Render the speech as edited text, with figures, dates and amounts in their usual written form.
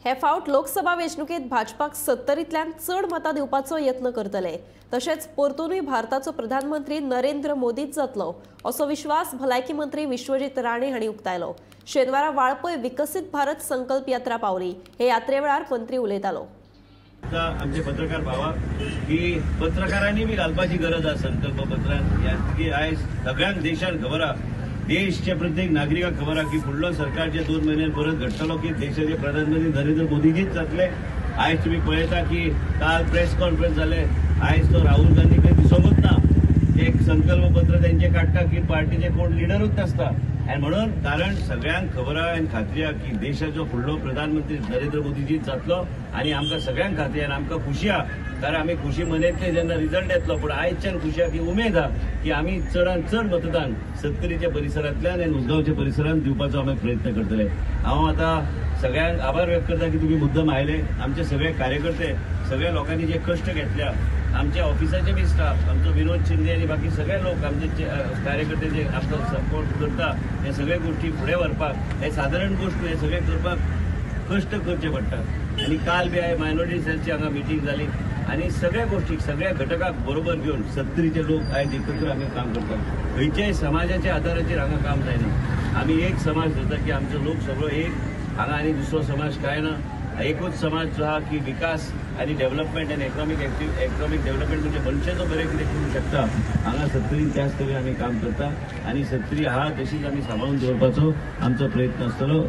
हे फावट लोकसभा वेंचणुकेत भाजपाक 70तल्यान चड मतां दिवपाचो यत्न करतले। तशेंच परतूनय भारताचो प्रधानमंत्री नरेंद्र मोदीच जातलो असो विश्वास भलायकी मंत्री विश्वजीत राणे हांणी उक्तायलो। शेनवारा वाळपय विकसित भारत संकल्प यात्रा पावली। हे यात्रे वेळार मंत्री उलयतालो। आमचे पत्रकार भावा की पत्रकारांनी बी घालपाची गरज आसा संकल्प पत्रांत की आयज सगळ्यांक देशान खबर आहा, देशचे प्रत्येक नागरिकाक खबर आहा की फुडलो सरकारचे 2 म्हयने परत घडटलो की देशाचे प्रधानमंत्री नरेंद्र मोदीजीच जातले। आयज तुम्ही पळयता की काल प्रेस कॉन्फरन्स जाले, आयज तो राहुल गांधी काही दिसोंकूच ना। एक संकल्प पत्र त्यांचे काडटा की पार्टीचे कोण लिडरूच नासता आणि म्हणून कारण सगळ्यांक खबर आहा आनी खात्री आहा की देशाचो फुडलो प्रधानमंत्री नरेंद्र मोदीजीच जातलो आणि आमकां सगळ्यांक खात्री आनी आमकां खुशी आहा। कारण आमी खुशी मनयतले जेन्ना रिजल्ट येतलो, पण आयजच्यान खुशी आहा की उमेद आहा की आमी चडांत चड मतदान सत्तरीच्या परिसरांतल्यान आनी उसगांवच्या परिसरांत दिवपाचो आमी प्रयत्न करतले। हांव आतां सगळ्यांक आभार व्यक्त करता की तुम्ही मुद्दम आयले। आमचे सगळे कार्यकर्ते, सगळ्या लोकांनी जे कष्ट घेतल्या, आमच्या ऑफिसाचे बी स्टाफ, आमचो विनोद शिंदे आणि बाकी सगळे लोक आमचे कार्यकर्ते जे आमकां सपोर्ट करता, हे सगळे गोष्टी फुडें व्हरपाक हे साधारण गोष्ट हे सगळे करपाक कष्ट करचे पडटात। आणि काल बी हांवें मायनॉरिटी सेलची हांगा मिटींग जाली आणि सगळ्या गोष्टी सगळ्या घटकाक बरोबर घेवन 70चे लोक आयज एकत्र आमी काम करतात। खंयच्याय समाजाच्या आदाराचेर हांगा काम जायना। आमी एक समाज धरता की आमचो लोक सगळो एक, हांगा आनी दुसरो समाज काय ना। एकूच समाज जो आहा की विकास आणि डेव्हलपमेंट आणि इकॉनॉमिक डेव्हलपमेंट म्हणजे मनशाचो बरें कितें करूंक शकता, हांगा 70 त्याच तरेन आमी काम करता आणि 70 आहा तशीच आमी सांबाळून दवरपाचो आमचो प्रयत्न आसतलो।